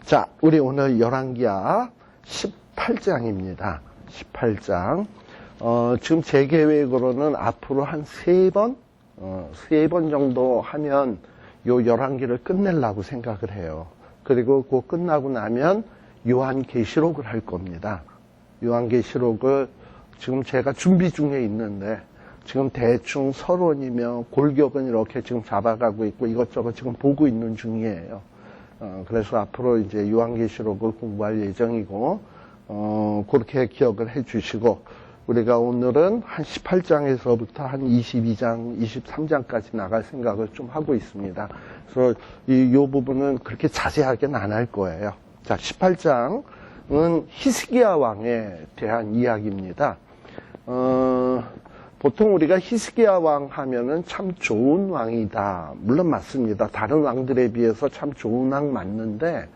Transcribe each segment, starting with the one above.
자, 우리 오늘 열왕기하 18장입니다. 18장. 지금 제 계획으로는 앞으로 한 3번 정도 하면 요 열왕기를 끝내려고 생각을 해요. 그리고 그거 끝나고 나면 요한계시록을 할 겁니다. 요한계시록을 지금 제가 준비 중에 있는데 지금 대충 서론이며 골격은 이렇게 지금 잡아가고 있고 이것저것 지금 보고 있는 중이에요. 그래서 앞으로 이제 요한계시록을 공부할 예정이고, 그렇게 기억을 해 주시고, 우리가 오늘은 한 18장에서부터 한 22장, 23장까지 나갈 생각을 좀 하고 있습니다. 그래서 요 부분은 그렇게 자세하게는 안 할 거예요. 자, 18장은 히스기야 왕에 대한 이야기입니다. 보통 우리가 히스기야 왕 하면은 참 좋은 왕이다. 물론 맞습니다. 다른 왕들에 비해서 참 좋은 왕 맞는데,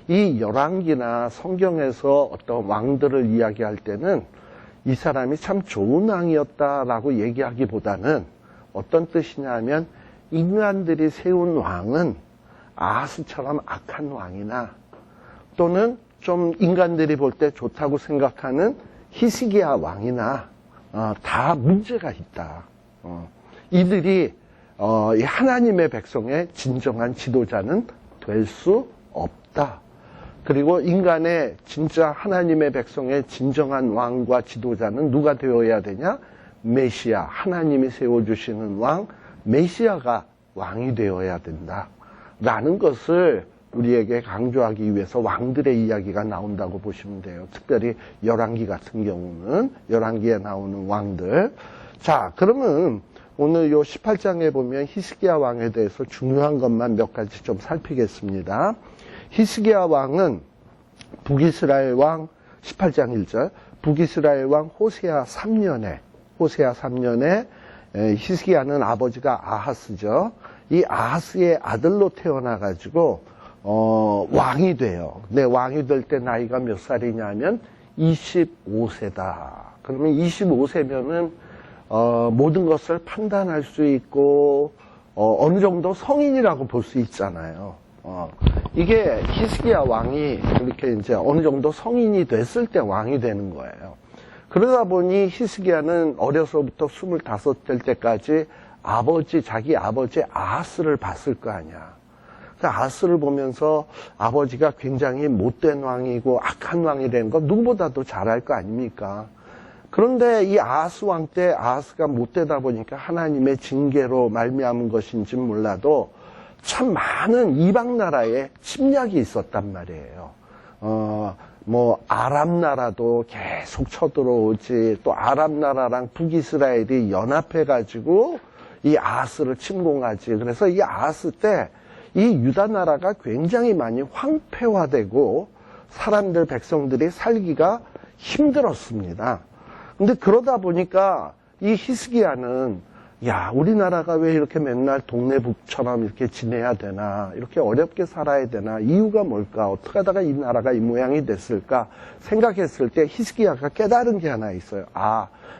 이 열왕기나 성경에서 어떤 왕들을 이야기할 때는 이 사람이 참 좋은 왕이었다라고 얘기하기보다는 어떤 뜻이냐면, 인간들이 세운 왕은 아하스처럼 악한 왕이나 또는 좀 인간들이 볼 때 좋다고 생각하는 히스기야 왕이나 다 문제가 있다. 이들이 하나님의 백성의 진정한 지도자는 될 수 없다. 그리고 인간의 진짜 하나님의 백성의 진정한 왕과 지도자는 누가 되어야 되냐? 메시아, 하나님이 세워주시는 왕, 메시아가 왕이 되어야 된다. 라는 것을 우리에게 강조하기 위해서 왕들의 이야기가 나온다고 보시면 돼요. 특별히 열왕기 같은 경우는 열왕기에 나오는 왕들. 자, 그러면 오늘 요 18장에 보면 히스기야 왕에 대해서 중요한 것만 몇 가지 좀 살피겠습니다. 히스기야 왕은 북이스라엘 왕 18장 1절 북이스라엘 왕 호세아 3년에 히스기야는 아버지가 아하스죠. 이 아하스의 아들로 태어나가지고 왕이 돼요. 근데 왕이 될 때 나이가 몇 살이냐면 25세다. 그러면 25세면은 모든 것을 판단할 수 있고 어느 정도 성인이라고 볼 수 있잖아요. 이게 히스기야 왕이 그렇게 이제 어느 정도 성인이 됐을 때 왕이 되는 거예요. 그러다 보니 히스기야는 어려서부터 25 될 때까지 자기 아버지 아하스를 봤을 거 아니야. 아하스를 보면서 아버지가 굉장히 못된 왕이고 악한 왕이 된 거 누구보다도 잘 알 거 아닙니까? 그런데 이 아하스 왕 때 아하스가 못되다 보니까 하나님의 징계로 말미암은 것인지 몰라도 참 많은 이방 나라에 침략이 있었단 말이에요. 아랍 나라도 계속 쳐들어오지, 또 아랍 나라랑 북이스라엘이 연합해가지고 이 아하스를 침공하지. 그래서 이 아하스 때 이 유다 나라가 굉장히 많이 황폐화되고 백성들이 살기가 힘들었습니다. 근데 그러다 보니까 이 히스기야는 우리나라가 왜 이렇게 맨날 동네북처럼 이렇게 지내야 되나, 이렇게 어렵게 살아야 되나, 이유가 뭘까, 어떻게 하다가 이 나라가 이 모양이 됐을까 생각했을 때 히스기야가 깨달은 게 하나 있어요.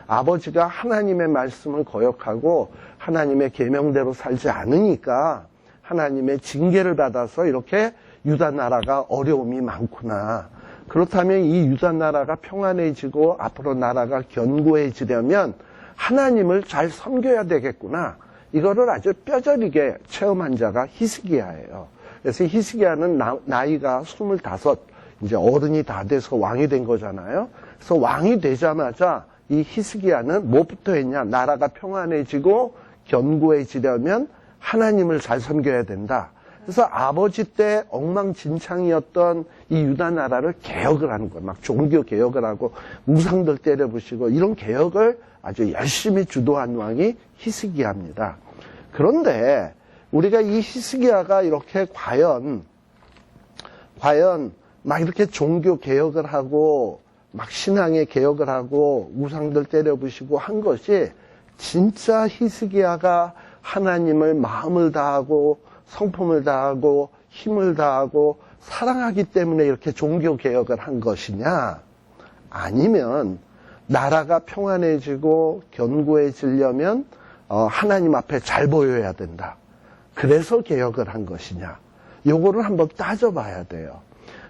아버지가 하나님의 말씀을 거역하고 하나님의 계명대로 살지 않으니까 하나님의 징계를 받아서 이렇게 유다 나라가 어려움이 많구나. 그렇다면 이 유다 나라가 평안해지고 앞으로 나라가 견고해지려면 하나님을 잘 섬겨야 되겠구나. 이거를 아주 뼈저리게 체험한 자가 히스기야예요. 그래서 히스기야는 나이가 25, 이제 어른이 다 돼서 왕이 된 거잖아요. 그래서 왕이 되자마자 이 히스기야는 뭐부터 했냐? 나라가 평안해지고 견고해지려면 하나님을 잘 섬겨야 된다. 그래서 아버지 때 엉망진창이었던 이 유다 나라를 개혁을 하는 거예요. 막 종교 개혁을 하고 우상들 때려부시고 이런 개혁을 아주 열심히 주도한 왕이 히스기야입니다. 그런데 우리가 이 히스기야가 이렇게 과연 막 이렇게 종교 개혁을 하고 막 신앙의 개혁을 하고 우상들 때려부시고 한 것이 진짜 히스기야가 하나님을 마음을 다하고 성품을 다하고 힘을 다하고 사랑하기 때문에 이렇게 종교개혁을 한 것이냐? 아니면 나라가 평안해지고 견고해지려면 하나님 앞에 잘 보여야 된다. 그래서 개혁을 한 것이냐? 요거를 한번 따져봐야 돼요.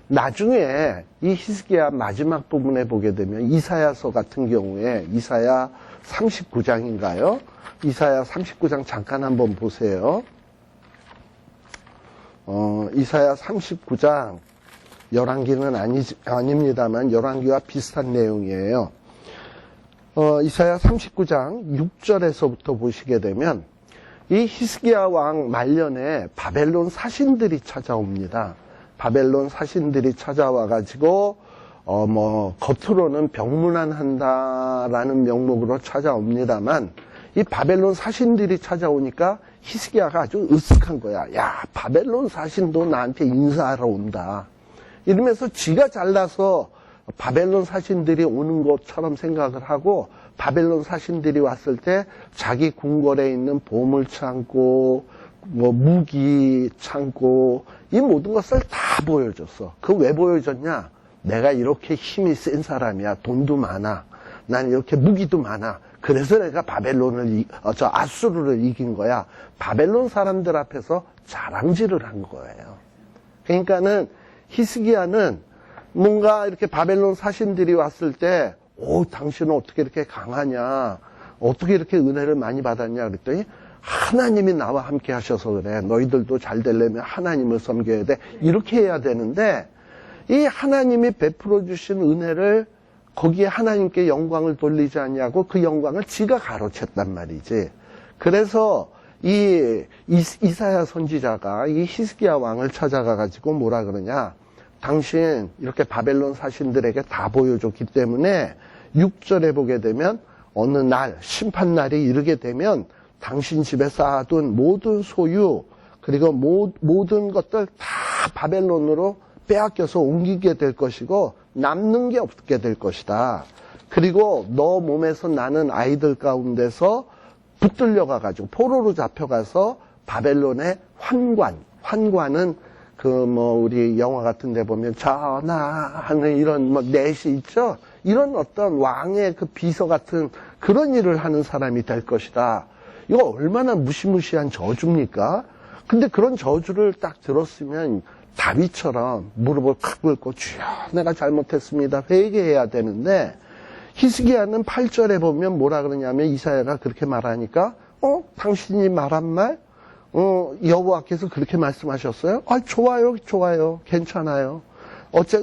나중에 이 히스기야 마지막 부분에 보게 되면 이사야서 같은 경우에 이사야 39장인가요? 이사야 39장 잠깐 한번 보세요. 이사야 39장 열왕기는 아닙니다만 열왕기와 비슷한 내용이에요. 이사야 39장 6절에서부터 보시게 되면 이 히스기야 왕 말년에 바벨론 사신들이 찾아옵니다. 바벨론 사신들이 찾아와가지고 겉으로는 병문안한다라는 명목으로 찾아옵니다만 이 바벨론 사신들이 찾아오니까 히스기야가 아주 으쓱한 거야. 야, 바벨론 사신도 나한테 인사하러 온다. 이러면서 지가 잘나서 바벨론 사신들이 오는 것처럼 생각을 하고 바벨론 사신들이 왔을 때 자기 궁궐에 있는 보물창고, 무기 창고 이 모든 것을 다 보여줬어. 그 왜 보여줬냐? 내가 이렇게 힘이 센 사람이야. 돈도 많아. 난 이렇게 무기도 많아. 그래서 내가 아수르를 이긴 거야. 바벨론 사람들 앞에서 자랑질을 한 거예요. 그러니까는 히스기야는 뭔가 이렇게 바벨론 사신들이 왔을 때, 당신은 어떻게 이렇게 강하냐? 어떻게 이렇게 은혜를 많이 받았냐? 그랬더니 하나님이 나와 함께 하셔서 그래. 너희들도 잘 되려면 하나님을 섬겨야 돼. 이렇게 해야 되는데 이 하나님이 베풀어 주신 은혜를 거기에 하나님께 영광을 돌리지 않냐고 그 영광을 지가 가로챘단 말이지. 그래서 이사야 선지자가 이 히스기야 왕을 찾아가 가지고 뭐라 그러냐? 당신 이렇게 바벨론 사신들에게 다 보여줬기 때문에 6절에 보게 되면 어느 날 심판날이 이르게 되면 당신 집에 쌓아둔 모든 소유 그리고 모든 것들 다 바벨론으로 빼앗겨서 옮기게 될 것이고 남는 게 없게 될 것이다. 그리고 너 몸에서 나는 아이들 가운데서 붙들려 가지고 포로로 잡혀가서 바벨론의 환관은 우리 영화 같은 데 보면 전하하는 이런 넷이 있죠. 이런 어떤 왕의 그 비서 같은 그런 일을 하는 사람이 될 것이다. 이거 얼마나 무시무시한 저주입니까? 근데 그런 저주를 딱 들었으면 다윗처럼 무릎을 탁 꿇고 주여 내가 잘못했습니다. 회개해야 되는데 히스기야는 8절에 보면 뭐라 그러냐면 이사야가 그렇게 말하니까 당신이 말한 말 여호와께서 그렇게 말씀하셨어요? 좋아요. 괜찮아요.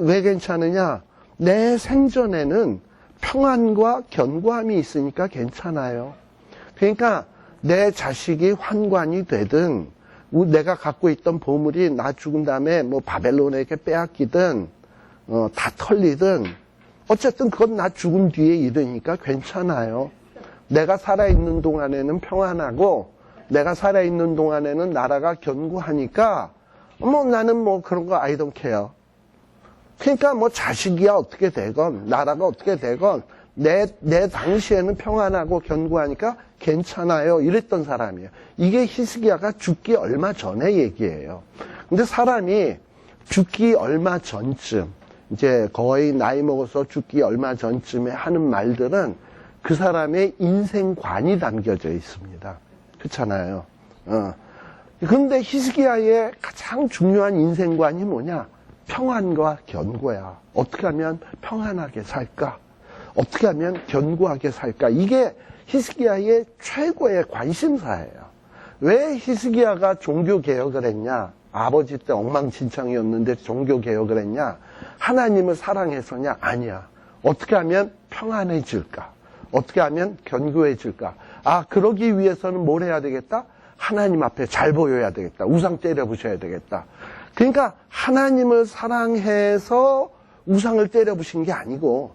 왜 괜찮으냐? 내 생전에는 평안과 견고함이 있으니까 괜찮아요. 그러니까 내 자식이 환관이 되든 내가 갖고 있던 보물이 나 죽은 다음에 바벨론에게 빼앗기든 다 털리든 어쨌든 그건 나 죽은 뒤에 일이니까 괜찮아요. 내가 살아있는 동안에는 평안하고 내가 살아있는 동안에는 나라가 견고하니까 나는 그런 거 I don't care. 그러니까 자식이야 어떻게 되건 나라가 어떻게 되건 내 당시에는 평안하고 견고하니까 괜찮아요. 이랬던 사람이에요. 이게 히스기야가 죽기 얼마 전에 얘기예요. 근데 사람이 죽기 얼마 전쯤 이제 거의 나이 먹어서 죽기 얼마 전쯤에 하는 말들은 그 사람의 인생관이 담겨져 있습니다. 그렇잖아요. 그런데 히스기야의 가장 중요한 인생관이 뭐냐? 평안과 견고야. 어떻게 하면 평안하게 살까? 어떻게 하면 견고하게 살까? 이게 히스기야의 최고의 관심사예요. 왜 히스기야가 종교개혁을 했냐? 아버지 때 엉망진창이었는데 종교개혁을 했냐? 하나님을 사랑해서냐? 아니야. 어떻게 하면 평안해질까? 어떻게 하면 견고해질까? 그러기 위해서는 뭘 해야 되겠다? 하나님 앞에 잘 보여야 되겠다. 우상 때려부셔야 되겠다. 그러니까 하나님을 사랑해서 우상을 때려부신 게 아니고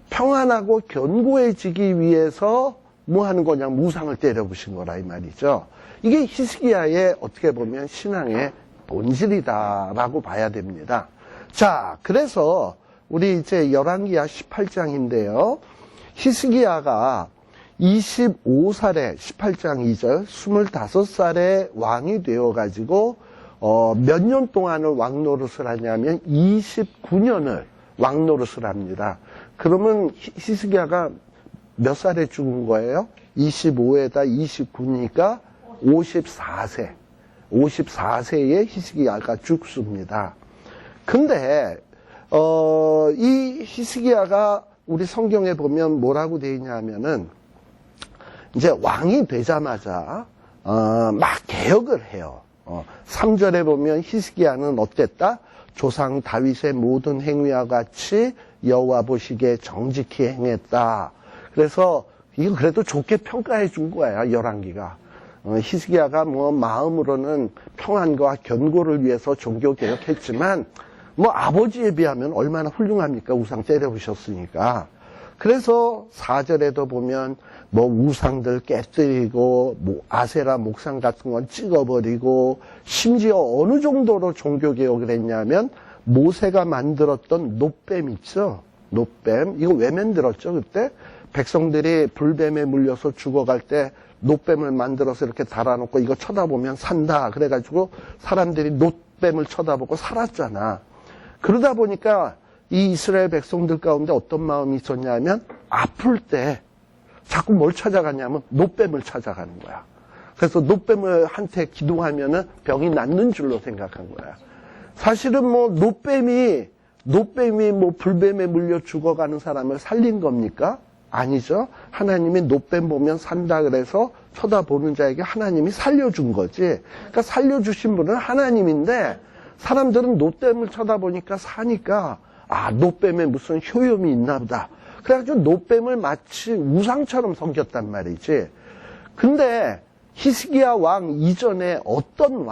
평안하고 견고해지기 위해서 뭐 하는 거냐면 우상을 때려부신 거라 이 말이죠. 이게 히스기야의 어떻게 보면 신앙의 본질이다라고 봐야 됩니다. 자, 그래서 우리 이제 열왕기야 18장인데요. 히스기야가 25살에 18장 2절 25살에 왕이 되어가지고 몇 년 동안을 왕노릇을 하냐면 29년을 왕노릇을 합니다. 그러면 히스기야가 몇 살에 죽은 거예요? 25에다 29니까 54세에 히스기야가 죽습니다. 근데 이 히스기야가 우리 성경에 보면 뭐라고 되어 있냐 하면은, 이제 왕이 되자마자, 막 개혁을 해요. 3절에 보면 히스기야는 어땠다? 조상 다윗의 모든 행위와 같이 여호와 보시기에 정직히 행했다. 그래서 이거 그래도 좋게 평가해 준 거야, 열왕기가. 히스기야가 뭐 마음으로는 평안과 견고를 위해서 종교 개혁했지만 뭐 아버지에 비하면 얼마나 훌륭합니까? 우상 때려부셨으니까. 그래서 4절에도 보면 뭐 우상들 깨뜨리고 뭐 아세라 목상 같은 건 찍어버리고 심지어 어느 정도로 종교 개혁을 했냐면 모세가 만들었던 놋뱀 있죠? 놋뱀. 이거 왜 만들었죠? 그때 백성들이 불뱀에 물려서 죽어갈 때 놋뱀을 만들어서 이렇게 달아놓고 이거 쳐다보면 산다. 그래가지고 사람들이 놋뱀을 쳐다보고 살았잖아. 그러다 보니까 이 이스라엘 백성들 가운데 어떤 마음이 있었냐면 아플 때 자꾸 뭘 찾아가냐면 놋뱀을 찾아가는 거야. 그래서 놋뱀을 한테 기도하면은 병이 낫는 줄로 생각한 거야. 사실은 뭐 놋뱀이 뭐 불뱀에 물려 죽어가는 사람을 살린 겁니까? 아니죠. 하나님이 놋뱀 보면 산다 그래서 쳐다보는 자에게 하나님이 살려준 거지. 그러니까 살려주신 분은 하나님인데 사람들은 놋뱀을 쳐다보니까 사니까 놋뱀에 무슨 효염이 있나 보다. 그래가지고 놋뱀을 마치 우상처럼 섬겼단 말이지. 근데 히스기야 왕 이전에 어떤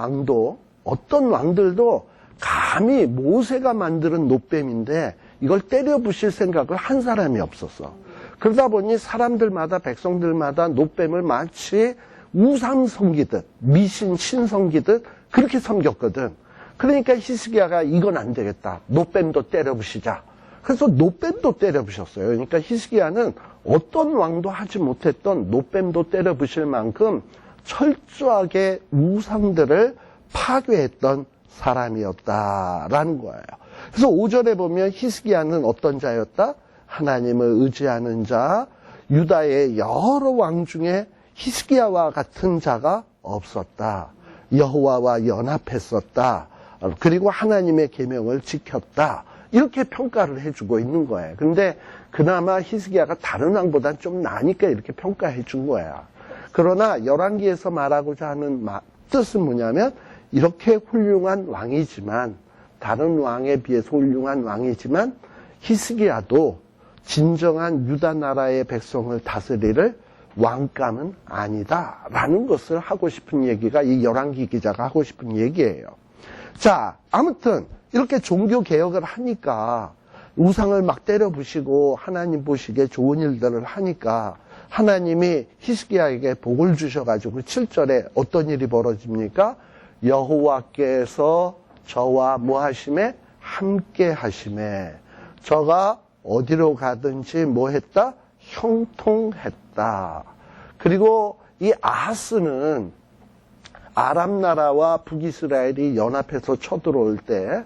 왕들도 감히 모세가 만드는 놋뱀인데 이걸 때려 부실 생각을 한 사람이 없었어. 그러다 보니 사람들마다 백성들마다 놋뱀을 마치 우상 섬기듯 미신 신 섬기듯 그렇게 섬겼거든. 그러니까 히스기야가 이건 안 되겠다. 놋뱀도 때려 부시자. 그래서 놋뱀도 때려 부셨어요. 그러니까 히스기야는 어떤 왕도 하지 못했던 놋뱀도 때려 부실 만큼 철저하게 우상들을 파괴했던 사람이었다라는 거예요. 그래서 5절에 보면 히스기야는 어떤 자였다? 하나님을 의지하는 자, 유다의 여러 왕 중에 히스기야와 같은 자가 없었다. 여호와와 연합했었다. 그리고 하나님의 계명을 지켰다. 이렇게 평가를 해주고 있는 거예요. 근데 그나마 히스기야가 다른 왕보다 좀 나으니까 이렇게 평가해 준 거야. 그러나 열왕기에서 말하고자 하는 뜻은 뭐냐면 이렇게 훌륭한 왕이지만 다른 왕에 비해서 훌륭한 왕이지만 히스기야도 진정한 유다 나라의 백성을 다스릴 왕감은 아니다라는 것을 하고 싶은 얘기가 이 열왕기 기자가 하고 싶은 얘기예요. 자, 아무튼 이렇게 종교 개혁을 하니까 우상을 막 때려 부시고 하나님 보시기에 좋은 일들을 하니까 하나님이 히스기야에게 복을 주셔가지고 7절에 어떤 일이 벌어집니까? 여호와께서 저와 뭐 하심에? 함께 하심에. 저가 어디로 가든지 뭐 했다? 형통했다. 그리고 이 아하스는 아람 나라와 북이스라엘이 연합해서 쳐들어올 때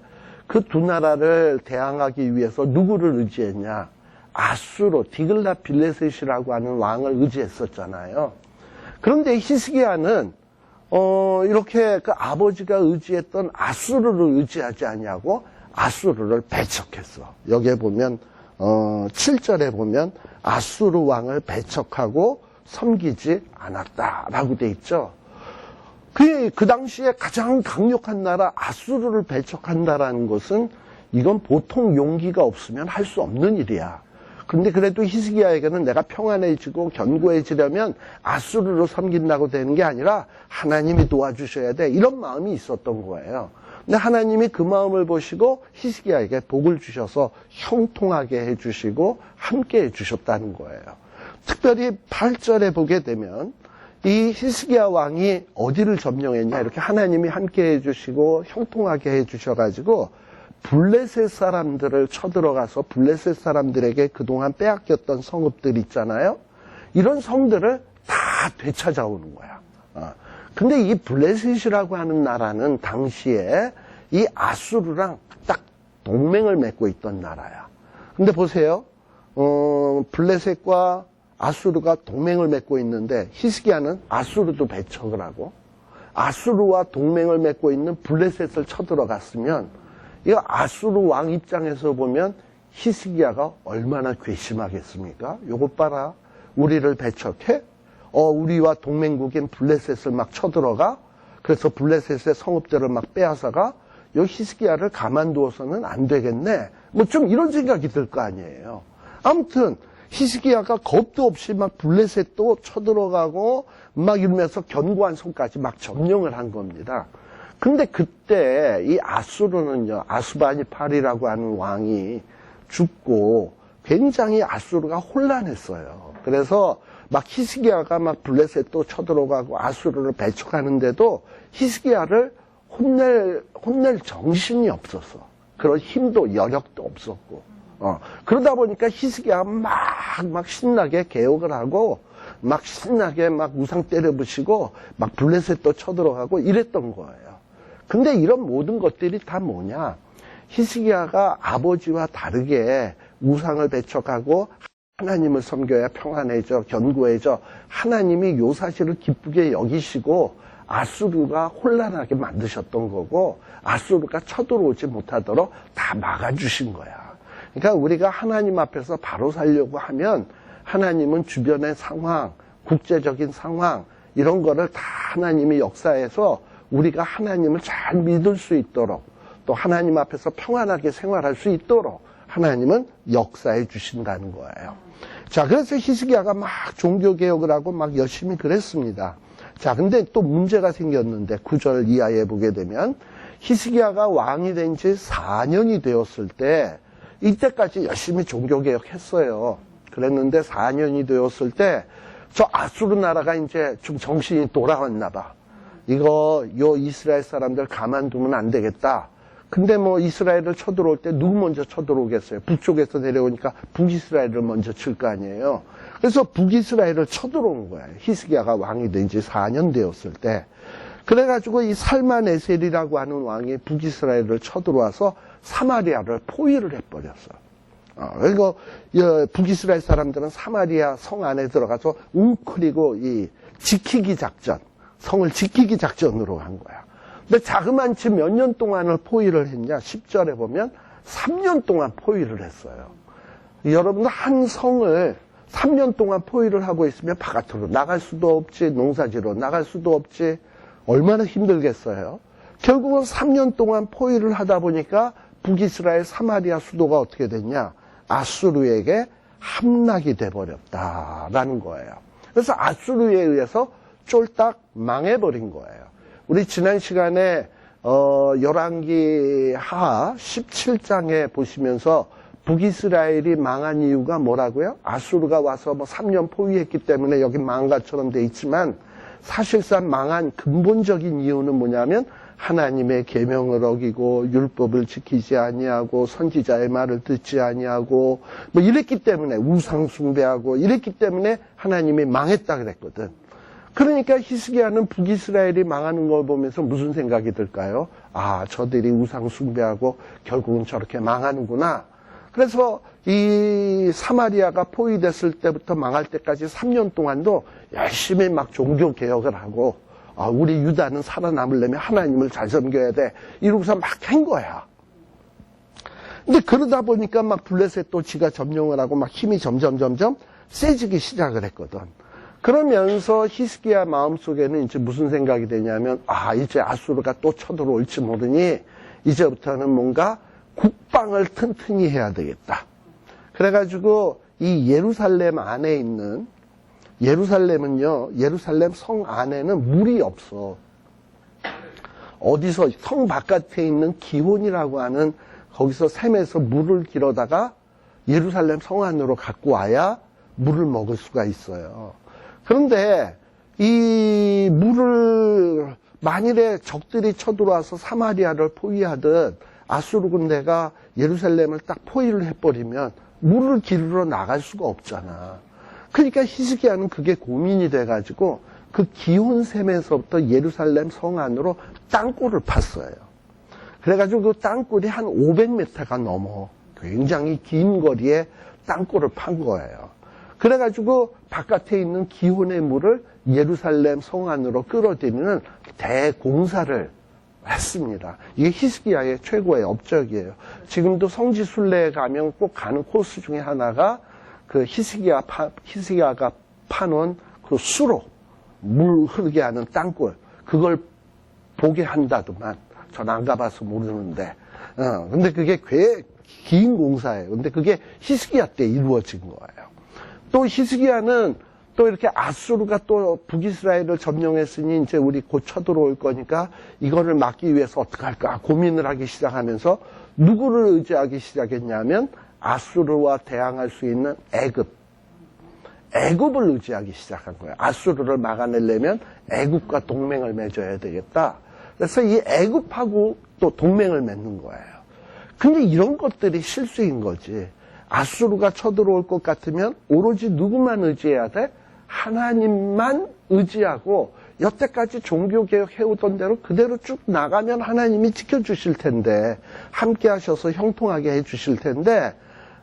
그 두 나라를 대항하기 위해서 누구를 의지했냐? 아수르, 디글랏 빌레셋이라고 하는 왕을 의지했었잖아요. 그런데 히스기야는 이렇게 그 아버지가 의지했던 아수르를 의지하지 않냐고 아수르를 배척했어. 여기에 보면 7절에 보면 아수르 왕을 배척하고 섬기지 않았다라고 돼 있죠. 그 당시에 가장 강력한 나라 아수르를 배척한다라는 것은 이건 보통 용기가 없으면 할 수 없는 일이야. 근데 그래도 히스기야에게는 내가 평안해지고 견고해지려면 아수르로 섬긴다고 되는 게 아니라 하나님이 도와주셔야 돼. 이런 마음이 있었던 거예요. 근데 하나님이 그 마음을 보시고 히스기야에게 복을 주셔서 형통하게 해주시고 함께 해주셨다는 거예요. 특별히 8절에 보게 되면 이 히스기야 왕이 어디를 점령했냐 이렇게 하나님이 함께 해주시고 형통하게 해주셔가지고 블레셋 사람들을 쳐들어가서 블레셋 사람들에게 그동안 빼앗겼던 성읍들 있잖아요. 이런 성들을 다 되찾아오는 거야. 근데 이 블레셋이라고 하는 나라는 당시에 이 아수르랑 딱 동맹을 맺고 있던 나라야. 근데 보세요. 블레셋과 아수르가 동맹을 맺고 있는데 히스기야는 아수르도 배척을 하고 아수르와 동맹을 맺고 있는 블레셋을 쳐들어갔으면 이 아수르 왕 입장에서 보면 히스기야가 얼마나 괘씸하겠습니까? 요것 봐라. 우리를 배척해? 우리와 동맹국인 블레셋을 막 쳐들어가? 그래서 블레셋의 성읍들을 막 빼앗아가? 요 히스기야를 가만두어서는 안 되겠네. 뭐 좀 이런 생각이 들 거 아니에요. 아무튼 히스기야가 겁도 없이 막 블레셋도 쳐들어가고 막 이러면서 견고한 성까지 막 점령을 한 겁니다. 근데 그때 이 아수르는요, 아수바니팔이라고 하는 왕이 죽고 굉장히 아수르가 혼란했어요. 그래서 막 히스기야가 막 블레셋도 쳐들어가고 아수르를 배척하는데도 히스기야를 혼낼 정신이 없었어. 그런 힘도 여력도 없었고. 그러다 보니까 히스기야가 막 신나게 개혁을 하고 막 신나게 막 우상 때려부시고 막 블레셋도 쳐들어가고 이랬던 거예요. 근데 이런 모든 것들이 다 뭐냐? 히스기야가 아버지와 다르게 우상을 배척하고 하나님을 섬겨야 평안해져, 견고해져. 하나님이 요 사실을 기쁘게 여기시고 아수르가 혼란하게 만드셨던 거고 아수르가 쳐들어오지 못하도록 다 막아주신 거야. 그러니까 우리가 하나님 앞에서 바로 살려고 하면 하나님은 주변의 상황, 국제적인 상황 이런 거를 다 하나님이 역사해서 우리가 하나님을 잘 믿을 수 있도록 또 하나님 앞에서 평안하게 생활할 수 있도록 하나님은 역사해 주신다는 거예요. 자, 그래서 히스기야가 막 종교개혁을 하고 막 열심히 그랬습니다. 자, 근데 또 문제가 생겼는데 9절 이하에 보게 되면 히스기야가 왕이 된 지 4년이 되었을 때 이때까지 열심히 종교개혁했어요. 그랬는데 4년이 되었을 때 저 아수르 나라가 이제 좀 정신이 돌아왔나 봐. 요 이스라엘 사람들 가만두면 안 되겠다. 근데 뭐 이스라엘을 쳐들어올 때 누구 먼저 쳐들어오겠어요? 북쪽에서 내려오니까 북이스라엘을 먼저 칠 거 아니에요. 그래서 북이스라엘을 쳐들어온 거예요. 히스기야가 왕이 된 지 4년 되었을 때. 그래가지고 이 살만에셀이라고 하는 왕이 북이스라엘을 쳐들어와서 사마리아를 포위를 해버렸어. 그리고 북이스라엘 사람들은 사마리아 성 안에 들어가서 웅크리고 이 지키기 작전, 성을 지키기 작전으로 한 거야. 근데 자그만치 몇 년 동안을 포위를 했냐? 10절에 보면 3년 동안 포위를 했어요. 여러분들 한 성을 3년 동안 포위를 하고 있으면 바깥으로 나갈 수도 없지, 농사지로 나갈 수도 없지, 얼마나 힘들겠어요. 결국은 3년 동안 포위를 하다 보니까 북이스라엘 사마리아 수도가 어떻게 됐냐? 아수르에게 함락이 돼버렸다라는 거예요. 그래서 아수르에 의해서 쫄딱 망해버린 거예요. 우리 지난 시간에 열왕기 하 17장에 보시면서 북이스라엘이 망한 이유가 뭐라고요? 아수르가 와서 뭐 3년 포위했기 때문에 여기 망한 것처럼 돼 있지만 사실상 망한 근본적인 이유는 뭐냐면 하나님의 계명을 어기고 율법을 지키지 아니하고 선지자의 말을 듣지 아니하고 뭐 이랬기 때문에 우상 숭배하고 이랬기 때문에 하나님이 망했다 그랬거든. 그러니까 히스기야는 북이스라엘이 망하는 걸 보면서 무슨 생각이 들까요? 아, 저들이 우상 숭배하고 결국은 저렇게 망하는구나. 그래서 이 사마리아가 포위됐을 때부터 망할 때까지 3년 동안도 열심히 막 종교 개혁을 하고 우리 유다는 살아남으려면 하나님을 잘 섬겨야 돼. 이러고서 막 한 거야. 근데 그러다 보니까 막 블레셋도 지가 점령을 하고 막 힘이 점점 세지기 시작을 했거든. 그러면서 히스기야 마음속에는 이제 무슨 생각이 되냐면 이제 아수르가 또 쳐들어올지 모르니 이제부터는 뭔가 국방을 튼튼히 해야 되겠다. 그래가지고 이 예루살렘 안에 있는 예루살렘은요, 예루살렘 성 안에는 물이 없어. 어디서 성 바깥에 있는 기혼이라고 하는 거기서 샘에서 물을 길어다가 예루살렘 성 안으로 갖고 와야 물을 먹을 수가 있어요. 그런데 이 물을 만일에 적들이 쳐들어와서 사마리아를 포위하듯 아수르 군대가 예루살렘을 딱 포위를 해버리면 물을 기르러 나갈 수가 없잖아. 그러니까 히스기야는 그게 고민이 돼가지고 그 기온샘에서부터 예루살렘 성 안으로 땅굴을 팠어요. 그래가지고 그 땅굴이 한 500m가 넘어. 굉장히 긴 거리에 땅굴을 판 거예요. 그래가지고 바깥에 있는 기온의 물을 예루살렘 성 안으로 끌어들이는 대공사를 했습니다. 이게 히스기야의 최고의 업적이에요. 지금도 성지 순례에 가면 꼭 가는 코스 중에 하나가 그 히스기야가 파놓은 그 수로 물 흐르게 하는 땅굴, 그걸 보게 한다더만. 전 안 가봐서 모르는데. 근데 그게 꽤 긴 공사예요. 근데 그게 히스기야 때 이루어진 거예요. 또 히스기야는 또 이렇게 아수르가 또 북이스라엘을 점령했으니 이제 우리 곧 쳐들어올 거니까 이거를 막기 위해서 어떻게 할까 고민을 하기 시작하면서 누구를 의지하기 시작했냐면 아수르와 대항할 수 있는 애굽을 의지하기 시작한 거예요. 아수르를 막아내려면 애굽과 동맹을 맺어야 되겠다. 그래서 이 애굽하고 또 동맹을 맺는 거예요. 근데 이런 것들이 실수인 거지. 아수르가 쳐들어올 것 같으면 오로지 누구만 의지해야 돼? 하나님만 의지하고 여태까지 종교개혁 해오던 대로 그대로 쭉 나가면 하나님이 지켜주실 텐데, 함께 하셔서 형통하게 해주실 텐데,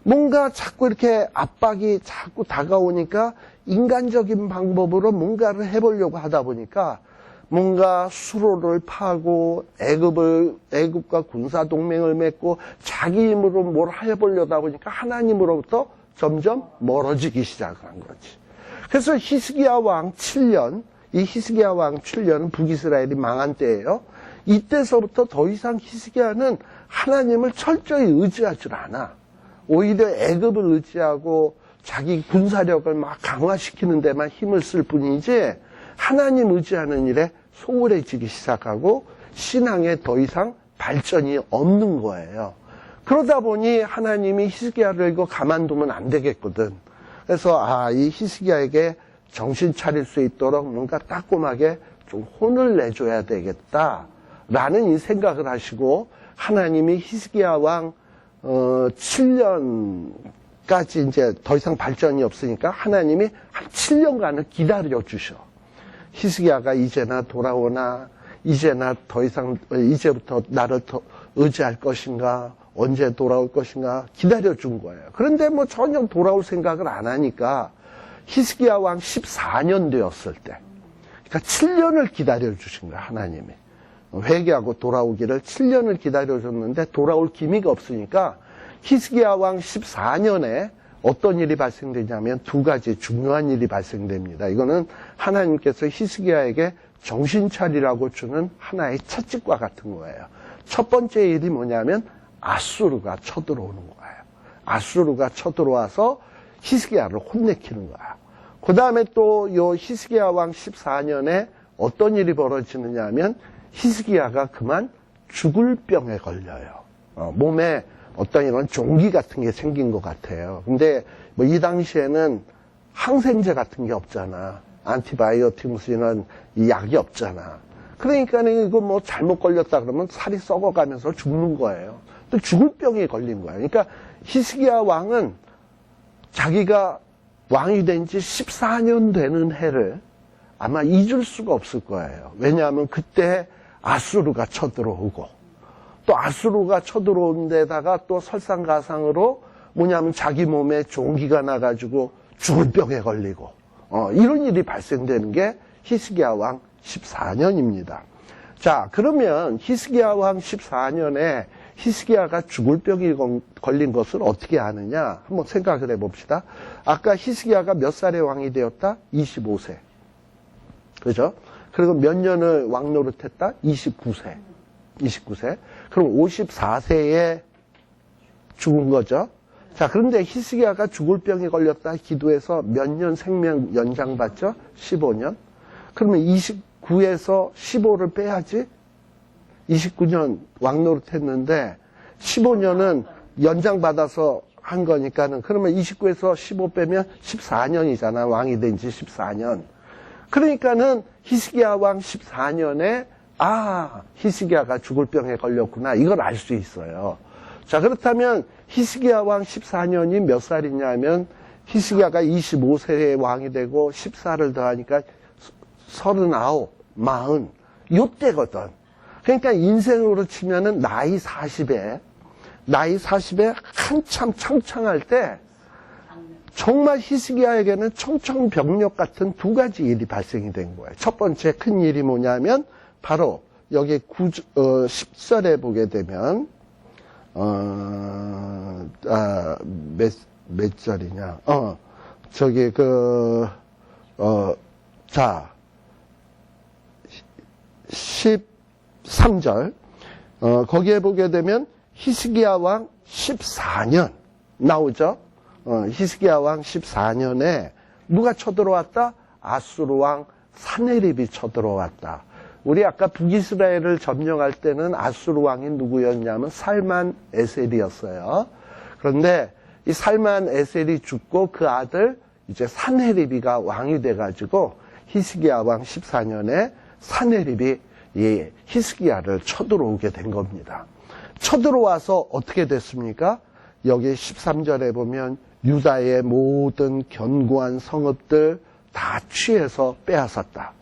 뭔가 자꾸 이렇게 압박이 자꾸 다가오니까 인간적인 방법으로 뭔가를 해보려고 하다 보니까 뭔가 수로를 파고 애굽과 군사 동맹을 맺고 자기 힘으로 뭘 해보려다 보니까 하나님으로부터 점점 멀어지기 시작한 거지. 그래서 히스기야 왕 7년, 이 히스기야 왕 7년은 북이스라엘이 망한 때예요. 이때서부터 더 이상 히스기야는 하나님을 철저히 의지하지 않아. 오히려 애굽을 의지하고 자기 군사력을 막 강화시키는 데만 힘을 쓸 뿐이지 하나님 의지하는 일에 소홀해지기 시작하고 신앙에 더 이상 발전이 없는 거예요. 그러다 보니 하나님이 히스기야를 이거 가만두면 안 되겠거든. 그래서 이 히스기야에게 정신 차릴 수 있도록 뭔가 따끔하게 좀 혼을 내줘야 되겠다라는 이 생각을 하시고 하나님이 히스기야 왕 7년까지 이제 더 이상 발전이 없으니까 하나님이 한 7년간을 기다려 주셔. 히스기야가 이제나 돌아오나, 이제나 더 이상, 이제부터 나를 더 의지할 것인가, 언제 돌아올 것인가 기다려 준 거예요. 그런데 뭐 전혀 돌아올 생각을 안 하니까 히스기야 왕 14년 되었을 때, 그러니까 7년을 기다려 주신 거야, 하나님이. 회개하고 돌아오기를 7년을 기다려 줬는데 돌아올 기미가 없으니까 히스기야 왕 14년에 어떤 일이 발생되냐면 두 가지 중요한 일이 발생됩니다. 이거는 하나님께서 히스기야에게 정신 차리라고 주는 하나의 채찍과 같은 거예요. 첫 번째 일이 뭐냐면 아수르가 쳐들어오는 거예요. 아수르가 쳐들어와서 히스기야를 혼내키는 거야. 그 다음에 또 요 히스기야 왕 14년에 어떤 일이 벌어지느냐 하면 히스기야가 그만 죽을 병에 걸려요. 몸에 어떤 이런 종기 같은 게 생긴 것 같아요. 근데 뭐 이 당시에는 항생제 같은 게 없잖아. 안티바이오틱스는 이 약이 없잖아. 그러니까 이거 뭐 잘못 걸렸다 그러면 살이 썩어가면서 죽는 거예요. 또 죽을 병에 걸린 거예요. 그러니까 히스기야 왕은 자기가 왕이 된 지 14년 되는 해를 아마 잊을 수가 없을 거예요. 왜냐하면 그때 아수르가 쳐들어오고 또 아수르가 쳐들어온 데다가 또 설상가상으로 뭐냐면 자기 몸에 종기가 나가지고 죽을 병에 걸리고 이런 일이 발생되는 게 히스기야 왕 14년입니다. 자, 그러면 히스기야 왕 14년에 히스기야가 죽을 병이 걸린 것을 어떻게 아느냐 한번 생각을 해봅시다. 아까 히스기야가 몇 살의 왕이 되었다? 25세. 그죠? 그리고 몇 년을 왕 노릇했다? 29세. 29세. 그럼 54세에 죽은 거죠. 자, 그런데 히스기야가 죽을 병에 걸렸다 기도해서 몇 년 생명 연장받죠? 15년. 그러면 29에서 15를 빼야지. 29년 왕 노릇했는데 15년은 연장받아서 한 거니까는 그러면 29에서 15 빼면 14년이잖아. 왕이 된 지 14년. 그러니까는 히스기야 왕 14년에 히스기야가 죽을 병에 걸렸구나. 이걸 알 수 있어요. 자, 그렇다면 히스기야 왕 14년이 몇 살이냐면 히스기야가 25세의 왕이 되고 14를 더하니까 39, 40 요때거든. 그러니까 인생으로 치면은 나이 40에 한참 창창할 때 정말 히스기야에게는 청천벽력 같은 두 가지 일이 발생이 된 거예요. 첫 번째 큰 일이 뭐냐면 바로 여기 10절에 보게 되면, 몇 절이냐. 저기, 자, 13절. 거기에 보게 되면 히스기야 왕 14년 나오죠. 히스기야 왕 14년에 누가 쳐들어왔다? 아수르 왕 사네립이 쳐들어왔다. 우리 아까 북이스라엘을 점령할 때는 아수르 왕이 누구였냐면 살만 에셀이었어요. 그런데 이 살만 에셀이 죽고 그 아들 이제 사네립이가 왕이 돼가지고 히스기야 왕 14년에 사네립이 이 히스기야를 쳐들어오게 된 겁니다. 쳐들어와서 어떻게 됐습니까? 여기 13절에 보면 유다의 모든 견고한 성읍들 다 취해서 빼앗았다.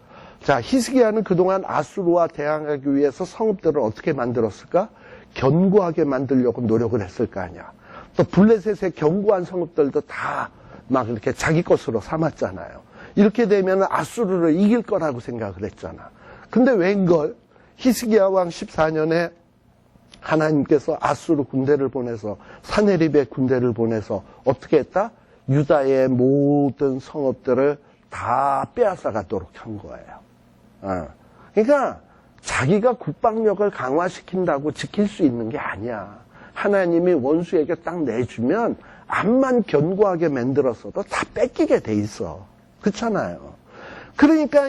자, 히스기야는 그동안 아수르와 대항하기 위해서 성읍들을 어떻게 만들었을까? 견고하게 만들려고 노력을 했을 거 아니야. 또 블레셋의 견고한 성읍들도 다 막 이렇게 자기 것으로 삼았잖아요. 이렇게 되면 아수르를 이길 거라고 생각을 했잖아. 근데 웬걸 히스기야 왕 14년에 하나님께서 아수르 군대를 보내서 사네립의 군대를 보내서 어떻게 했다? 유다의 모든 성읍들을 다 빼앗아 가도록 한 거예요. 그러니까 자기가 국방력을 강화시킨다고 지킬 수 있는 게 아니야. 하나님이 원수에게 딱 내주면 암만 견고하게 만들었어도 다 뺏기게 돼 있어. 그렇잖아요. 그러니까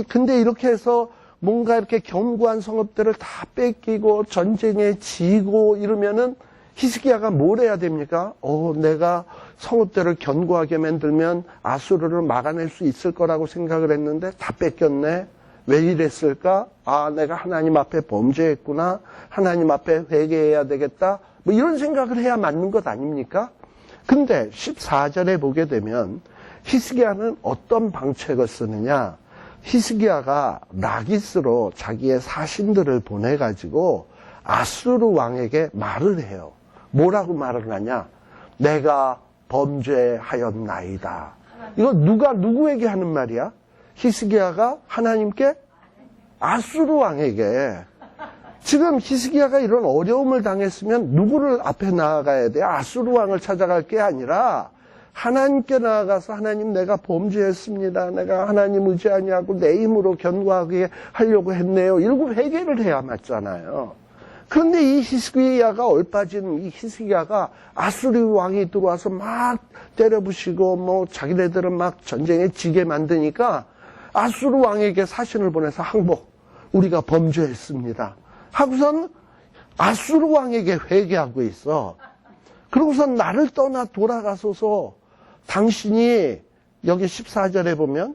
근데 이렇게 해서 뭔가 이렇게 견고한 성읍들을 다 뺏기고 전쟁에 지고 이러면은 히스기야가 뭘 해야 됩니까? 내가 성읍들을 견고하게 만들면 아수르를 막아낼 수 있을 거라고 생각을 했는데 다 뺏겼네. 왜 이랬을까? 내가 하나님 앞에 범죄했구나. 하나님 앞에 회개해야 되겠다. 뭐 이런 생각을 해야 맞는 것 아닙니까? 근데 14절에 보게 되면 히스기야는 어떤 방책을 쓰느냐? 히스기야가 라기스로 자기의 사신들을 보내가지고 아수르 왕에게 말을 해요. 뭐라고 말을 하냐? 내가 범죄하였나이다. 이거 누구에게 하는 말이야? 히스기야가 하나님께? 아수르 왕에게. 지금 히스기야가 이런 어려움을 당했으면 누구를 앞에 나아가야 돼? 아수르 왕을 찾아갈 게 아니라 하나님께 나아가서 하나님 내가 범죄했습니다. 내가 하나님 의지 아니하고 내 힘으로 견고하게 하려고 했네요. 이러고 회개를 해야 맞잖아요. 그런데 이 히스기야가 얼빠진 이 히스기야가 아수르 왕이 들어와서 막 때려부시고 뭐 자기네들은 막 전쟁에 지게 만드니까 아수르 왕에게 사신을 보내서 항복. 우리가 범죄했습니다. 하고선 아수르 왕에게 회개하고 있어. 그러고선 나를 떠나 돌아가소서 당신이 여기 14절에 보면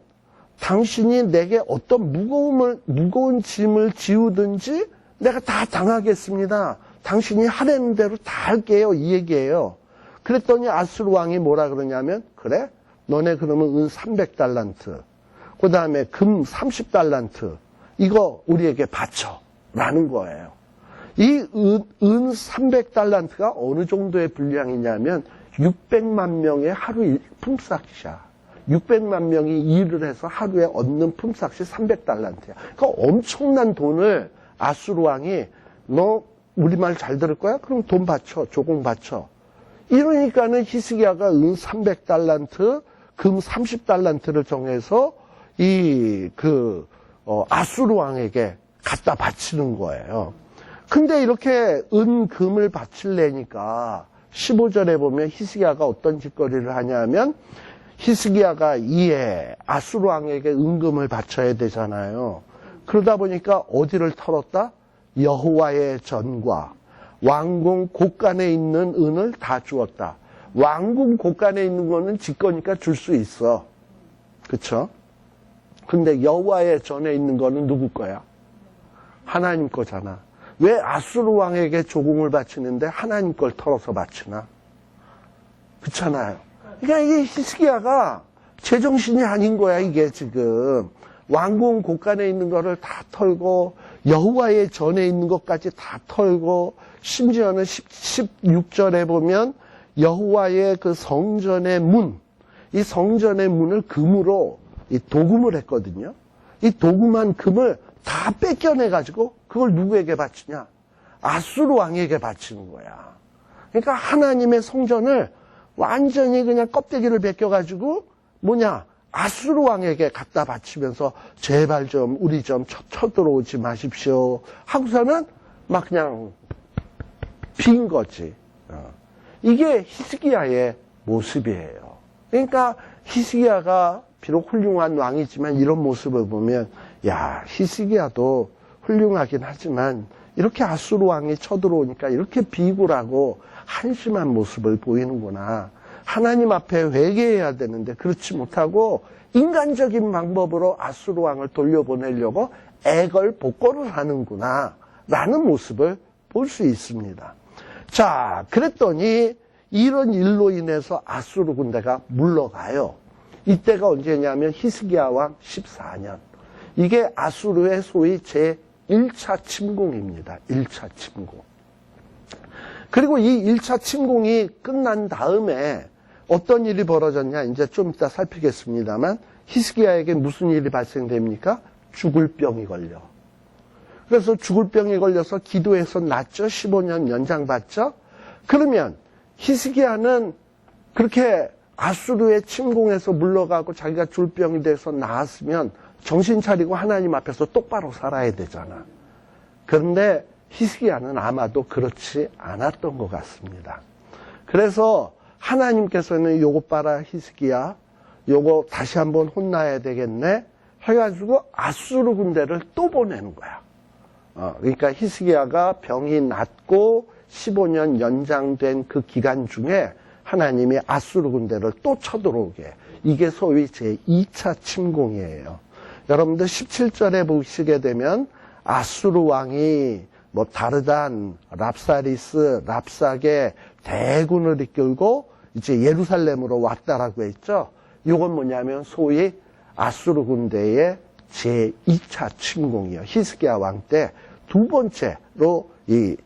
당신이 내게 어떤 무거운 짐을 지우든지 내가 다 당하겠습니다. 당신이 하라는 대로 다 할게요. 이 얘기예요. 그랬더니 아수르 왕이 뭐라 그러냐면 그래? 너네 그러면 은 300달란트 그 다음에 금 30달란트 이거 우리에게 바쳐 라는 거예요. 이 은 300달란트가 어느 정도의 분량이냐면 600만 명의 하루 품삯이야. 600만 명이 일을 해서 하루에 얻는 품삯이 300달란트야. 그러니까 엄청난 돈을 아수르 왕이 너 우리 말 잘 들을 거야? 그럼 돈 바쳐. 조공 바쳐. 이러니까는 히스기야가 은 300달란트, 금 30달란트를 정해서 아수르 왕에게 갖다 바치는 거예요. 근데 이렇게 금을 바치려니까 15절에 보면 히스기야가 어떤 짓거리를 하냐면 히스기야가 이에 아수르 왕에게 은금을 바쳐야 되잖아요. 그러다 보니까 어디를 털었다? 여호와의 전과 왕궁 곳간에 있는 은을 다 주었다. 왕궁 곳간에 있는 거는 지 거니까 줄 수 있어. 그쵸? 근데 여호와의 전에 있는 거는 누구 거야? 하나님 거잖아. 왜 아수르 왕에게 조공을 바치는데 하나님 걸 털어서 바치나? 그렇잖아요. 그러니까 이게 히스기야가 제정신이 아닌 거야, 이게 지금. 왕궁 곳간에 있는 거를 다 털고 여호와의 전에 있는 것까지 다 털고 심지어는 16절에 보면 여호와의 그 성전의 문, 이 성전의 문을 금으로 이 도금을 했거든요. 이 도금한 금을 다 뺏겨내가지고 그걸 누구에게 바치냐? 아수르 왕에게 바치는 거야. 그러니까 하나님의 성전을 완전히 그냥 껍데기를 벗겨가지고 뭐냐? 아수르 왕에게 갖다 바치면서 제발 좀 우리 좀 쳐들어오지 마십시오 하고서는 막 그냥 빈 거지. 이게 히스기야의 모습이에요. 그러니까 히스기야가 비록 훌륭한 왕이지만 이런 모습을 보면 야, 히스기야도 훌륭하긴 하지만 이렇게 아수르 왕이 쳐들어오니까 이렇게 비굴하고 한심한 모습을 보이는구나. 하나님 앞에 회개해야 되는데 그렇지 못하고 인간적인 방법으로 아수르 왕을 돌려보내려고 애걸복걸을 하는구나 라는 모습을 볼 수 있습니다. 자, 그랬더니 이런 일로 인해서 아수르 군대가 물러가요. 이때가 언제냐면 히스기야 왕 14년. 이게 아수르의 소위 제1차 침공입니다. 1차 침공. 그리고 이 1차 침공이 끝난 다음에 어떤 일이 벌어졌냐 이제 좀 이따 살피겠습니다만 히스기야에게 무슨 일이 발생됩니까? 죽을 병이 걸려. 그래서 죽을 병이 걸려서 기도해서 낫죠. 15년 연장받죠. 그러면 히스기야는 그렇게 아수르의 침공에서 물러가고 자기가 죽을 병이 돼서 나았으면 정신 차리고 하나님 앞에서 똑바로 살아야 되잖아. 그런데 히스기야는 아마도 그렇지 않았던 것 같습니다. 그래서 하나님께서는 요거 봐라 히스기야, 요거 다시 한번 혼나야 되겠네 해가지고 아수르 군대를 또 보내는 거야. 그러니까 히스기야가 병이 낫고 15년 연장된 그 기간 중에 하나님이 아수르 군대를 또 쳐들어오게. 이게 소위 제2차 침공이에요. 여러분들 17절에 보시게 되면 아수르 왕이 뭐 다르단, 랍사리스, 랍사게 대군을 이끌고 이제 예루살렘으로 왔다라고 했죠. 이건 뭐냐면 소위 아수르 군대의 제2차 침공이에요. 히스기야 왕 때 두 번째로 이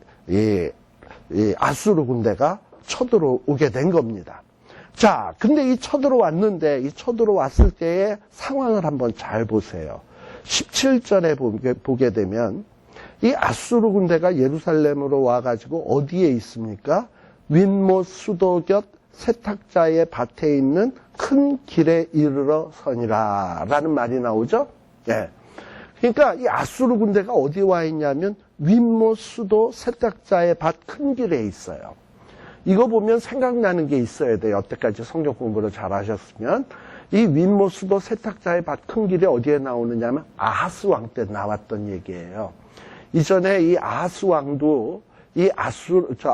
아수르 군대가 쳐들어오게 된 겁니다. 자, 근데 이 쳐들어왔는데 이 쳐들어왔을 때의 상황을 한번 잘 보세요. 17절에 보게 되면 이 아수르 군대가 예루살렘으로 와가지고 어디에 있습니까? 윗못 수도 곁 세탁자의 밭에 있는 큰 길에 이르러 서니라 라는 말이 나오죠. 예. 그러니까 이 아수르 군대가 어디 와 있냐면 윗못 수도 세탁자의 밭 큰 길에 있어요. 이거 보면 생각나는 게 있어야 돼요. 여태까지 성경 공부를 잘 하셨으면. 이 윗못 수도 세탁자의 밭 큰 길이 어디에 나오느냐면 아하스 왕 때 나왔던 얘기예요. 이전에 이 아하스 왕도 이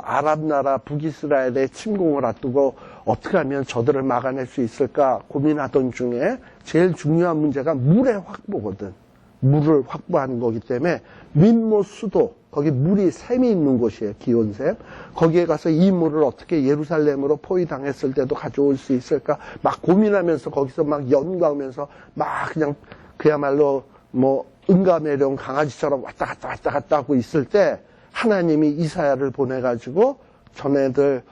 아랍 나라 북이스라엘에 침공을 앞두고 어떻게 하면 저들을 막아낼 수 있을까 고민하던 중에 제일 중요한 문제가 물의 확보거든. 물을 확보하는 거기 때문에 윗못 수도, 거기 물이 샘이 있는 곳이에요. 기온샘. 거기에 가서 이 물을 어떻게 예루살렘으로 포위당했을 때도 가져올 수 있을까 막 고민하면서 거기서 막 연구하면서 막 그냥 그야말로 뭐 응가매령 강아지처럼 왔다 갔다 하고 있을 때 하나님이 이사야를 보내가지고 전애들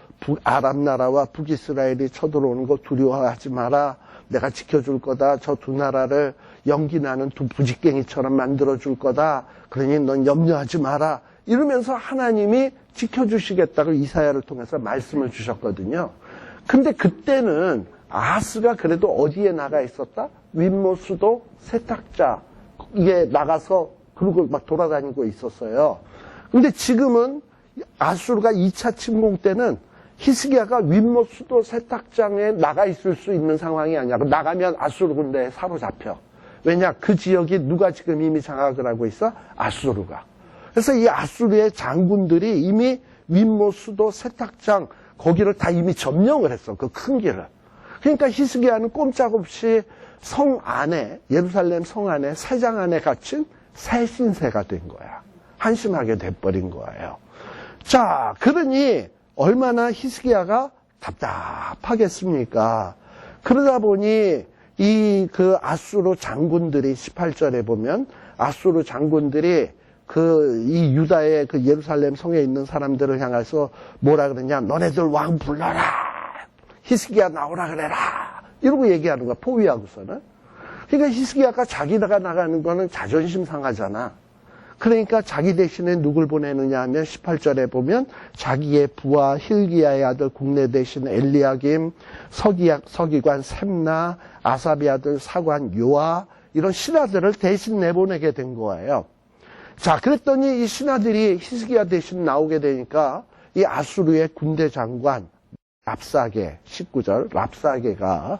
아랍 나라와 북이스라엘이 쳐들어오는 거 두려워하지 마라. 내가 지켜줄 거다. 저 두 나라를 연기나는 두 부직갱이처럼 만들어줄 거다. 그러니 넌 염려하지 마라. 이러면서 하나님이 지켜주시겠다고 이사야를 통해서 말씀을 주셨거든요. 근데 그때는 아하스가 그래도 어디에 나가 있었다? 윗못 수도 세탁자 이게 나가서 그러고 막 돌아다니고 있었어요. 근데 지금은 아수르가 2차 침공 때는 히스기야가 윗못 수도 세탁장에 나가 있을 수 있는 상황이 아니야. 나가면 아수르 군대에 사로잡혀. 왜냐? 그 지역이 누가 지금 이미 장악을 하고 있어? 아수르가. 그래서 이 아수르의 장군들이 이미 윗못 수도 세탁장 거기를 다 이미 점령을 했어. 그 큰 길을. 그러니까 히스기야는 꼼짝없이 성 안에, 예루살렘 성 안에, 세장 안에 갇힌 새 신세가 된 거야. 한심하게 돼버린 거예요. 자, 그러니 얼마나 히스기야가 답답하겠습니까? 그러다 보니 이 그 아수르 장군들이 18절에 보면 아수르 장군들이 이 유다의 그 예루살렘 성에 있는 사람들을 향해서 뭐라 그러냐? 너네들 왕 불러라. 히스기야 나오라 그래라. 이러고 얘기하는 거야. 포위하고서는. 그러니까 히스기야가 자기가 나가는 거는 자존심 상하잖아. 그러니까 자기 대신에 누굴 보내느냐 하면 18절에 보면 자기의 부하 hil기야의 아들 국내 대신 엘리야김, 서기관 셈나, 아사비 아들 사관 요아 이런 신하들을 대신 내보내게 된 거예요. 자, 그랬더니 이 신하들이 히스기야 대신 나오게 되니까 이 아수르의 군대 장관 랍사게 19절 랍사게가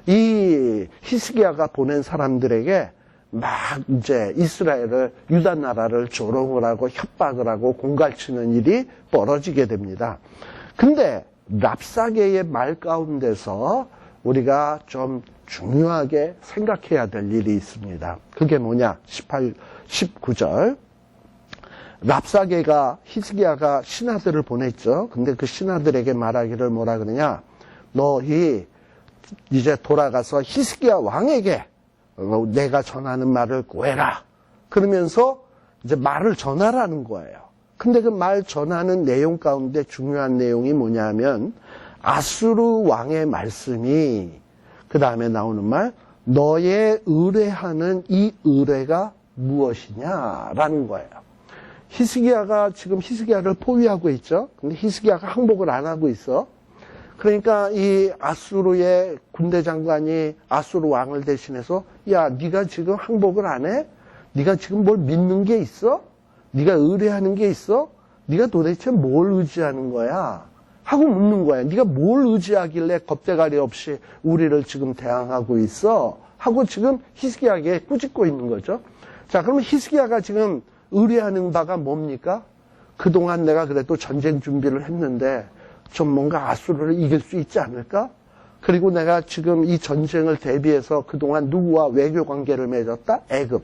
이 히스기야가 보낸 사람들에게 막 이제 이스라엘을 유다 나라를 조롱을 하고 협박을 하고 공갈치는 일이 벌어지게 됩니다. 근데 랍사게의 말 가운데서 우리가 좀 중요하게 생각해야 될 일이 있습니다. 그게 뭐냐? 19절 랍사게가 히스기야가 신하들을 보냈죠. 근데 그 신하들에게 말하기를 뭐라 그러냐? 너희 이제 돌아가서 히스기야 왕에게 내가 전하는 말을 고해라. 그러면서 이제 말을 전하라는 거예요. 근데 그 말 전하는 내용 가운데 중요한 내용이 뭐냐면 아수르 왕의 말씀이 그 다음에 나오는 말 너의 의뢰하는 이 의뢰가 무엇이냐라는 거예요. 히스기야가 지금 히스기야를 포위하고 있죠. 근데 히스기야가 항복을 안 하고 있어. 그러니까 이 아수르의 군대 장관이 아수르 왕을 대신해서 야, 네가 지금 항복을 안 해? 네가 지금 뭘 믿는 게 있어? 네가 의뢰하는 게 있어? 네가 도대체 뭘 의지하는 거야? 하고 묻는 거야. 네가 뭘 의지하길래 겁대가리 없이 우리를 지금 대항하고 있어? 하고 지금 히스기야에게 꾸짖고 있는 거죠. 자, 그러면 히스기야가 지금 의뢰하는 바가 뭡니까? 그동안 내가 그래도 전쟁 준비를 했는데 좀 뭔가 아수르를 이길 수 있지 않을까? 그리고 내가 지금 이 전쟁을 대비해서 그동안 누구와 외교 관계를 맺었다? 애굽.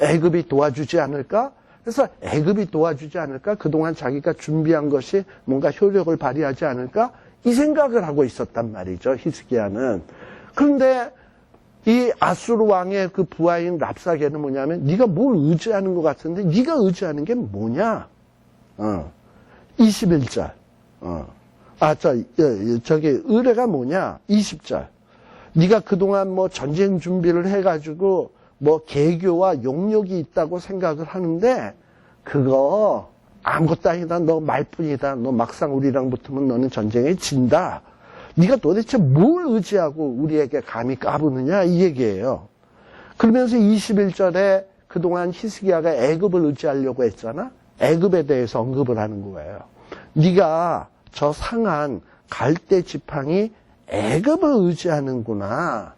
애굽이 도와주지 않을까? 그래서 애굽이 도와주지 않을까? 그동안 자기가 준비한 것이 뭔가 효력을 발휘하지 않을까? 이 생각을 하고 있었단 말이죠, 히스기야는. 그런데 이 아수르 왕의 그 부하인 랍사게는 뭐냐면 네가 뭘 의지하는 것 같은데 네가 의지하는 게 뭐냐? 21절. 저기 의뢰가 뭐냐? 20절. 네가 그동안 뭐 전쟁 준비를 해가지고 뭐 개교와 용력이 있다고 생각을 하는데 그거 아무것도 아니다. 너 말뿐이다. 너 막상 우리랑 붙으면 너는 전쟁에 진다. 네가 도대체 뭘 의지하고 우리에게 감히 까부느냐 이 얘기예요. 그러면서 21절에 그동안 히스기야가 애굽을 의지하려고 했잖아. 애굽에 대해서 언급을 하는 거예요. 네가 저 상한 갈대 지팡이 애굽을 의지하는구나.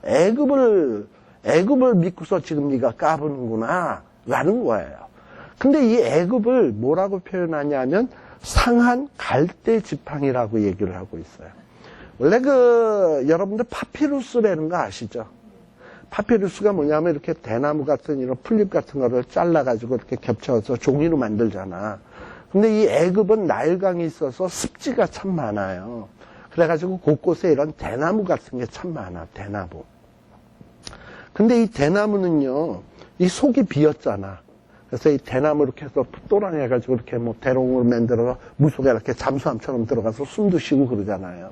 애굽을 믿고서 지금 네가 까부는구나 라는 거예요. 근데 이 애굽을 뭐라고 표현하냐면 상한 갈대 지팡이라고 얘기를 하고 있어요. 원래 여러분들 파피루스라는 거 아시죠? 파피루스가 뭐냐면 이렇게 대나무 같은 이런 풀잎 같은 거를 잘라가지고 이렇게 겹쳐서 종이로 만들잖아. 근데 이 애굽은 나일강이 있어서 습지가 참 많아요. 그래가지고 곳곳에 이런 대나무 같은 게 참 많아, 대나무. 근데 이 대나무는요, 이 속이 비었잖아. 그래서 이 대나무 이렇게 해서 또랑해가지고 이렇게 뭐 대롱을 만들어서 물속에 이렇게 잠수함처럼 들어가서 숨도 쉬고 그러잖아요.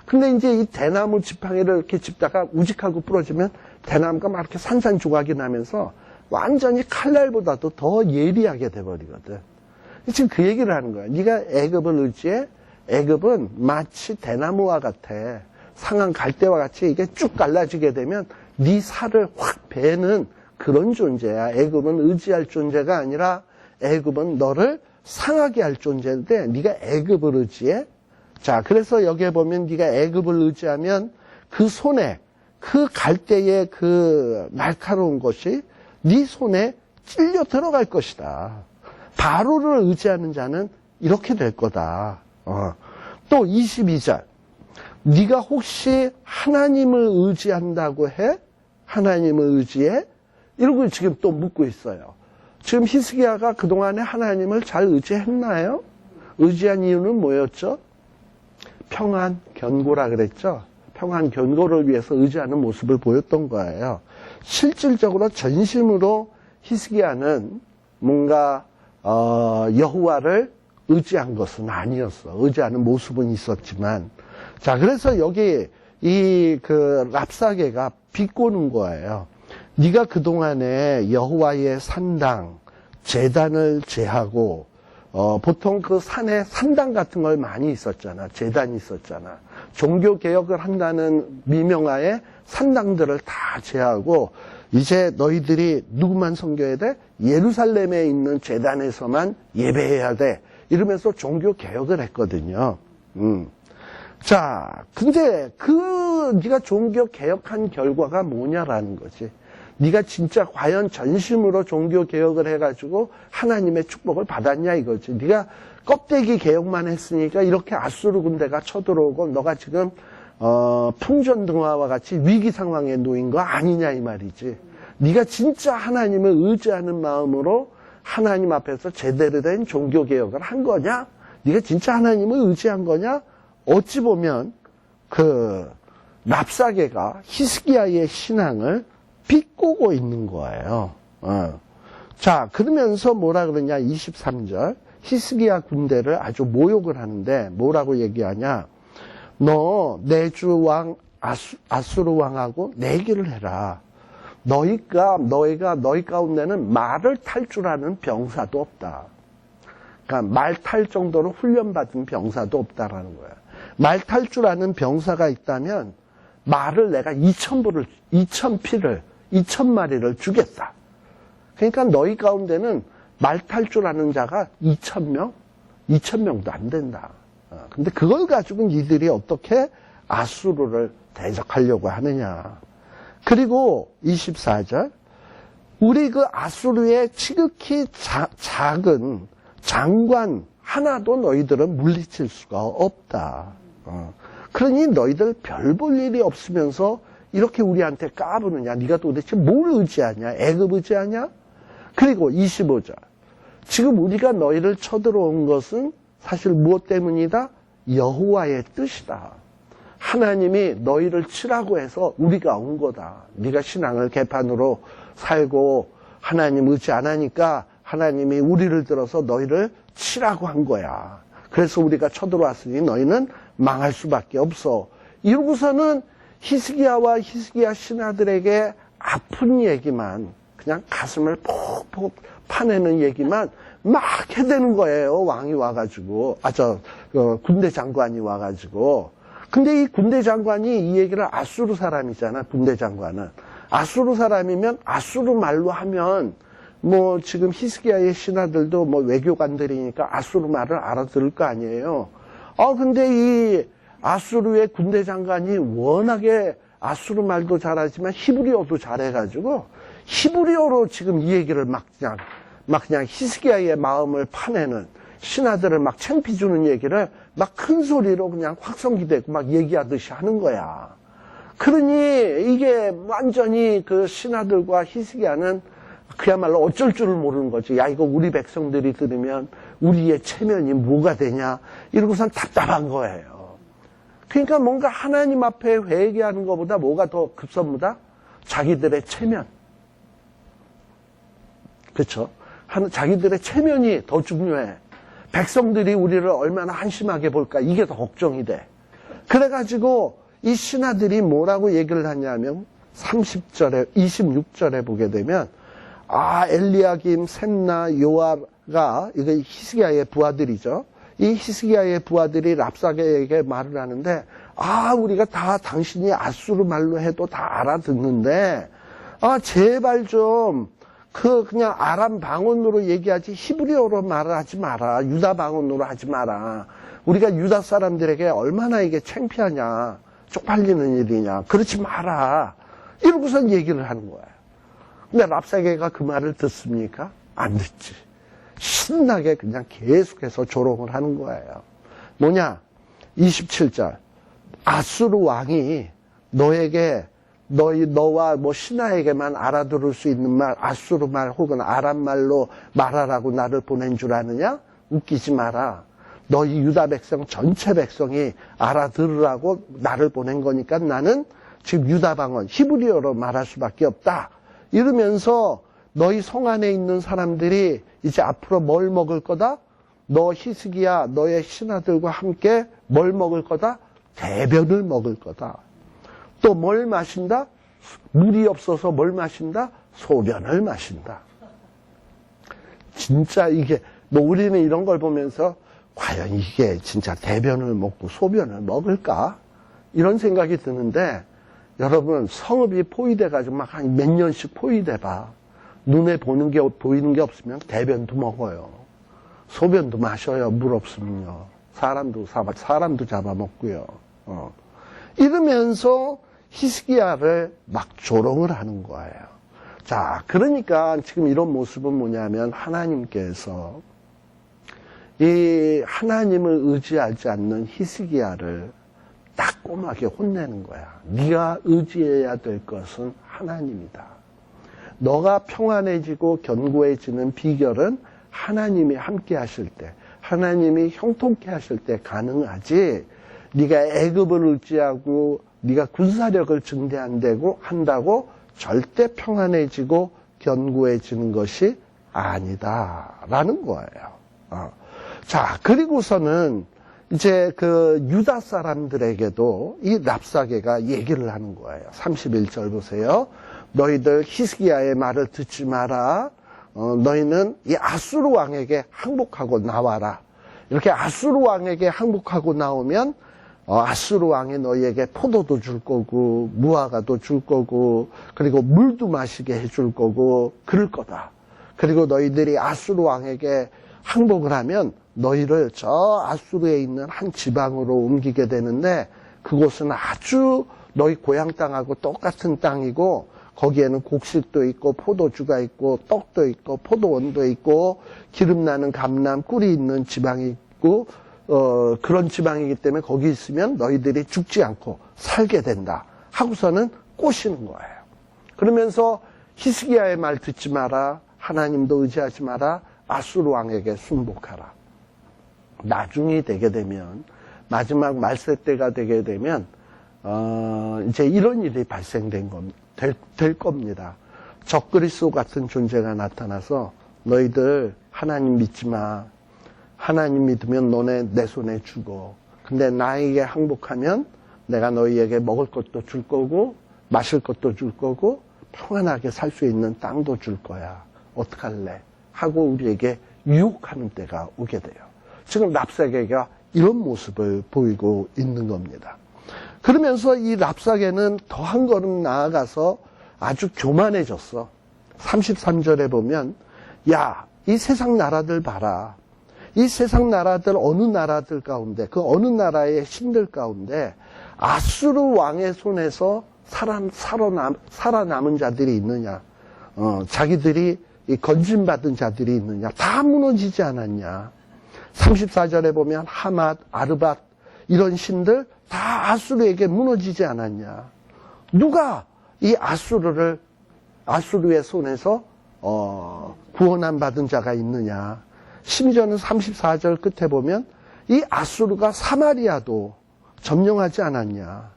근데 이제 이 대나무 지팡이를 이렇게 짚다가 우직하고 부러지면 대나무가 막 이렇게 산산조각이 나면서 완전히 칼날보다도 더 예리하게 돼버리거든. 지금 그 얘기를 하는 거야. 네가 애굽을 의지해? 애굽은 마치 대나무와 같아. 상한 갈대와 같이 이게 쭉 갈라지게 되면 네 살을 확 베는 그런 존재야. 애굽은 의지할 존재가 아니라 애굽은 너를 상하게 할 존재인데 네가 애굽을 의지해? 자, 그래서 여기에 보면 네가 애굽을 의지하면 그 손에 그 갈대의 그 날카로운 것이 네 손에 찔려 들어갈 것이다. 바로를 의지하는 자는 이렇게 될 거다. 또 22절. 네가 혹시 하나님을 의지한다고 해? 하나님을 의지해? 이러고 지금 또 묻고 있어요. 지금 히스기야가 그동안에 하나님을 잘 의지했나요? 의지한 이유는 뭐였죠? 평안, 견고라 그랬죠? 평안, 견고를 위해서 의지하는 모습을 보였던 거예요. 실질적으로 전심으로 히스기야는 뭔가 여호와를 의지한 것은 아니었어. 의지하는 모습은 있었지만. 자, 그래서 여기 랍사게가 비꼬는 거예요. 네가 그동안에 여호와의 산당, 제단을 제하고 보통 그 산에 산당 같은 걸 많이 있었잖아. 제단이 있었잖아. 종교 개혁을 한다는 미명하에 산당들을 다 제하고 이제 너희들이 누구만 섬겨야 돼? 예루살렘에 있는 제단에서만 예배해야 돼. 이러면서 종교 개혁을 했거든요. 자, 근데 네가 종교 개혁한 결과가 뭐냐라는 거지. 네가 진짜 과연 전심으로 종교 개혁을 해가지고 하나님의 축복을 받았냐 이거지. 네가 껍데기 개혁만 했으니까 이렇게 아수르 군대가 쳐들어오고 너가 지금 풍전등화와 같이 위기 상황에 놓인 거 아니냐 이 말이지. 네가 진짜 하나님을 의지하는 마음으로 하나님 앞에서 제대로 된 종교 개혁을 한 거냐? 네가 진짜 하나님을 의지한 거냐? 어찌 보면 그 랍사게가 히스기야의 신앙을 비꼬고 있는 거예요. 자, 그러면서 뭐라 그러냐? 23절. 히스기야 군대를 아주 모욕을 하는데 뭐라고 얘기하냐? 너 내 주 왕 아수르 왕하고 내기를 해라. 너희가 너희 가운데는 말을 탈 줄 아는 병사도 없다. 그러니까 말 탈 정도로 훈련받은 병사도 없다라는 거야. 말 탈 줄 아는 병사가 있다면 말을 내가 2,000마리를 주겠다. 그러니까 너희 가운데는 말 탈 줄 아는 자가 2,000명도 안 된다. 근데 그걸 가지고 니들이 어떻게 아수르를 대적하려고 하느냐. 그리고 24절. 우리 그 아수르의 지극히 작은 장관 하나도 너희들은 물리칠 수가 없다. 그러니 너희들 별 볼 일이 없으면서 이렇게 우리한테 까부느냐. 네가 도대체 뭘 의지하냐. 애굽 의지하냐. 그리고 25절. 지금 우리가 너희를 쳐들어온 것은 사실 무엇 때문이다? 여호와의 뜻이다. 하나님이 너희를 치라고 해서 우리가 온 거다. 네가 신앙을 개판으로 살고 하나님 의지 안 하니까 하나님이 우리를 들어서 너희를 치라고 한 거야. 그래서 우리가 쳐들어왔으니 너희는 망할 수밖에 없어. 이러고서는 히스기야와 히스기야 신하들에게 아픈 얘기만, 그냥 가슴을 폭폭 파내는 얘기만 막 해대는 거예요. 왕이 와가지고, 군대 장관이 와가지고. 근데 이 군대 장관이 이 얘기를 아수르 사람이잖아. 군대 장관은 아수르 사람이면 아수르 말로 하면 뭐 지금 히스기야의 신하들도 뭐 외교관들이니까 아수르 말을 알아들을 거 아니에요. 근데 이 아수르의 군대 장관이 워낙에 아수르 말도 잘하지만 히브리어도 잘해가지고 히브리어로 지금 이 얘기를 막 그냥 히스기야의 마음을 파내는, 신하들을 막 창피 주는 얘기를 막 큰 소리로 그냥 확성기대고 막 얘기하듯이 하는 거야. 그러니 이게 완전히 그 신하들과 히스기야는 그야말로 어쩔 줄을 모르는 거지. 야, 이거 우리 백성들이 들으면 우리의 체면이 뭐가 되냐. 이러고선 답답한 거예요. 그러니까 뭔가 하나님 앞에 회개하는 것보다 뭐가 더 급선무다? 자기들의 체면. 그렇죠? 자기들의 체면이 더 중요해. 백성들이 우리를 얼마나 한심하게 볼까, 이게 더 걱정이 돼. 그래가지고 이 신하들이 뭐라고 얘기를 하냐면 26절에 보게 되면 엘리야김, 셈나, 요아가 이거 히스기야의 부하들이죠. 이 히스기야의 부하들이 랍사게에게 말을 하는데 우리가 다 당신이 아수르 말로 해도 다 알아듣는데 제발 좀 그냥 아람 방언으로 얘기하지 히브리어로 말을 하지 마라. 유다 방언으로 하지 마라. 우리가 유다 사람들에게 얼마나 이게 창피하냐. 쪽팔리는 일이냐. 그렇지 마라. 이러고선 얘기를 하는 거예요. 근데 랍사게가 그 말을 듣습니까? 안 듣지. 신나게 그냥 계속해서 조롱을 하는 거예요. 뭐냐? 27절. 아수르 왕이 너에게 너와 뭐 신하에게만 알아들을 수 있는 말, 아수르 말 혹은 아람 말로 말하라고 나를 보낸 줄 아느냐? 웃기지 마라. 너희 유다 백성 전체 백성이 알아들으라고 나를 보낸 거니까 나는 지금 유다 방언 히브리어로 말할 수밖에 없다. 이러면서 너희 성 안에 있는 사람들이 이제 앞으로 뭘 먹을 거다? 너 히스기야 너의 신하들과 함께 뭘 먹을 거다? 대변을 먹을 거다. 또 뭘 마신다? 물이 없어서 뭘 마신다? 소변을 마신다. 진짜 이게, 뭐 우리는 이런 걸 보면서 과연 이게 진짜 대변을 먹고 소변을 먹을까? 이런 생각이 드는데, 여러분, 성읍이 포위돼가지고 막 한 몇 년씩 포위돼봐. 눈에 보이는 게 없으면 대변도 먹어요. 소변도 마셔요. 물 없으면요. 사람도 잡아먹고요. 이러면서 히스기야를 막 조롱을 하는 거예요. 자, 그러니까 지금 이런 모습은 뭐냐면 하나님께서 이 하나님을 의지하지 않는 히스기야를 따끔하게 혼내는 거야. 네가 의지해야 될 것은 하나님이다. 너가 평안해지고 견고해지는 비결은 하나님이 함께 하실 때, 하나님이 형통케 하실 때 가능하지, 네가 애굽을 의지하고 네가 군사력을 증대한다고 절대 평안해지고 견고해지는 것이 아니다라는 거예요. 자, 그리고서는 이제 그 유다 사람들에게도 이 랍사게가 얘기를 하는 거예요. 31절 보세요. 너희들 히스기야의 말을 듣지 마라. 너희는 이 아수르 왕에게 항복하고 나와라. 이렇게 아수르 왕에게 항복하고 나오면 아수르 왕이 너희에게 포도도 줄 거고 무화과도 줄 거고 그리고 물도 마시게 해줄 거고 그럴 거다. 그리고 너희들이 아수르 왕에게 항복을 하면 너희를 저 아수르에 있는 한 지방으로 옮기게 되는데 그곳은 아주 너희 고향 땅하고 똑같은 땅이고 거기에는 곡식도 있고 포도주가 있고 떡도 있고 포도원도 있고 기름나는 감람 꿀이 있는 지방이 있고 그런 지방이기 때문에 거기 있으면 너희들이 죽지 않고 살게 된다 하고서는 꼬시는 거예요. 그러면서 히스기야의 말 듣지 마라. 하나님도 의지하지 마라. 아수르 왕에게 순복하라. 나중이 되게 되면 마지막 말세 때가 되게 되면 이제 이런 일이 발생된 겁니다. 될 겁니다. 적그리스도 같은 존재가 나타나서 너희들 하나님 믿지 마. 하나님 믿으면 너네 내 손에 죽어. 근데 나에게 항복하면 내가 너희에게 먹을 것도 줄 거고 마실 것도 줄 거고 평안하게 살 수 있는 땅도 줄 거야. 어떡할래? 하고 우리에게 유혹하는 때가 오게 돼요. 지금 랍사게가 이런 모습을 보이고 있는 겁니다. 그러면서 이 랍사게는 더 한 걸음 나아가서 아주 교만해졌어. 33절에 보면 야, 이 세상 나라들 봐라. 이 세상 나라들 어느 나라들 가운데 그 어느 나라의 신들 가운데 아수르 왕의 손에서 살아남은 자들이 있느냐. 자기들이 이 건진받은 자들이 있느냐. 다 무너지지 않았냐. 34절에 보면 하맛, 아르밧 이런 신들 다 아수르에게 무너지지 않았냐. 누가 이 아수르의 손에서 구원한 받은 자가 있느냐. 심지어는 34절 끝에 보면 이 아수르가 사마리아도 점령하지 않았냐.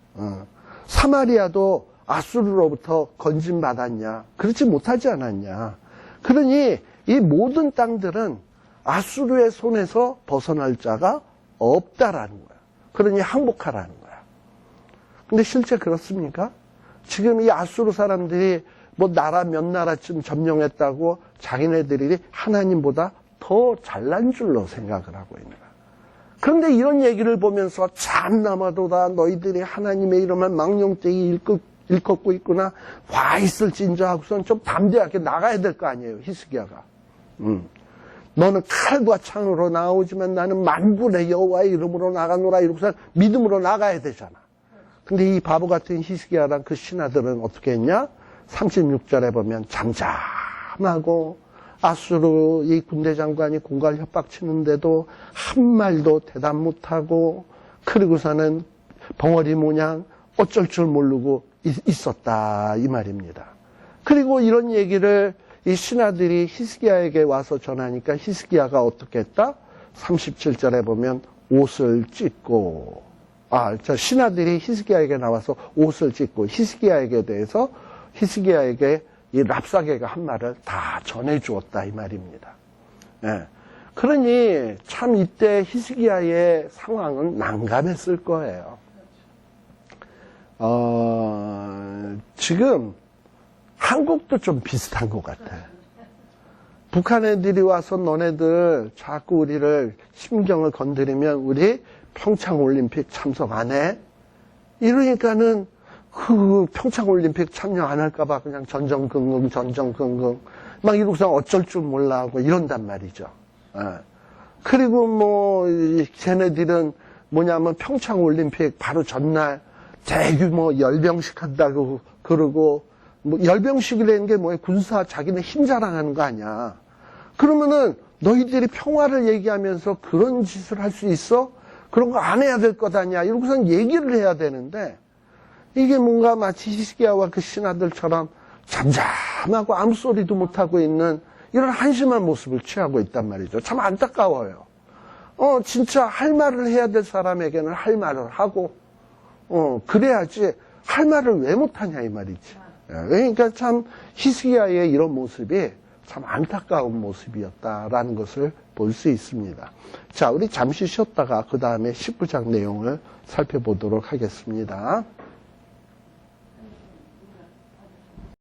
사마리아도 아수르로부터 건진받았냐. 그렇지 못하지 않았냐. 그러니 이 모든 땅들은 아수르의 손에서 벗어날 자가 없다라는 거야. 그러니 항복하라는 거야. 근데 실제 그렇습니까? 지금 이 아수르 사람들이 뭐 나라 몇 나라쯤 점령했다고 자기네들이 하나님보다 더 잘난 줄로 생각을 하고 있는 거야. 그런데 이런 얘기를 보면서 참나마도다 너희들이 하나님의 이름을 망령되이 일컫고 있구나. 와 있을진저 하고서는 좀 담대하게 나가야 될 거 아니에요. 히스기야가. 너는 칼과 창으로 나오지만 나는 만군의 여호와의 이름으로 나가노라 이러고서 믿음으로 나가야 되잖아. 근데 이 바보 같은 히스기야랑 그 신하들은 어떻게 했냐? 36절에 보면 잠잠하고 아수르 이 군대 장관이 공갈 협박치는데도 한 말도 대답 못하고 그리고서는 벙어리 모양 어쩔 줄 모르고 있었다 이 말입니다. 그리고 이런 얘기를 이 신하들이 히스기야에게 와서 전하니까 히스기야가 어떻게 했다? 37절에 보면 옷을 찢고 신하들이 히스기야에게 나와서 옷을 찢고 히스기야에게 대해서 히스기야에게 이 랍사게가 한 말을 다 전해주었다 이 말입니다. 예. 그러니 참 이때 히스기야의 상황은 난감했을 거예요. 지금 한국도 좀 비슷한 것 같아. 북한 애들이 와서 너네들 자꾸 우리를 심경을 건드리면 우리 평창올림픽 참석 안 해? 이러니까는 그 평창올림픽 참여 안 할까봐 그냥 전전긍긍 막 이러고서 어쩔 줄 몰라 하고 이런단 말이죠. 그리고 뭐 쟤네들은 뭐냐면 평창올림픽 바로 전날 대규모 열병식 한다고 그러고 뭐 열병식이라는 게 뭐야? 군사 자기네 힘 자랑하는 거 아니야. 그러면은 너희들이 평화를 얘기하면서 그런 짓을 할 수 있어? 그런 거 안 해야 될 것 아니야. 이러고선 얘기를 해야 되는데 이게 뭔가 마치 히스기야와 그 신하들처럼 잠잠하고 아무 소리도 못하고 있는 이런 한심한 모습을 취하고 있단 말이죠. 참 안타까워요. 진짜 할 말을 해야 될 사람에게는 할 말을 하고 그래야지 할 말을 왜 못하냐 이 말이지. 그러니까 참 히스기야의 이런 모습이 참 안타까운 모습이었다라는 것을 볼 수 있습니다. 자, 우리 잠시 쉬었다가 그 다음에 19장 내용을 살펴보도록 하겠습니다.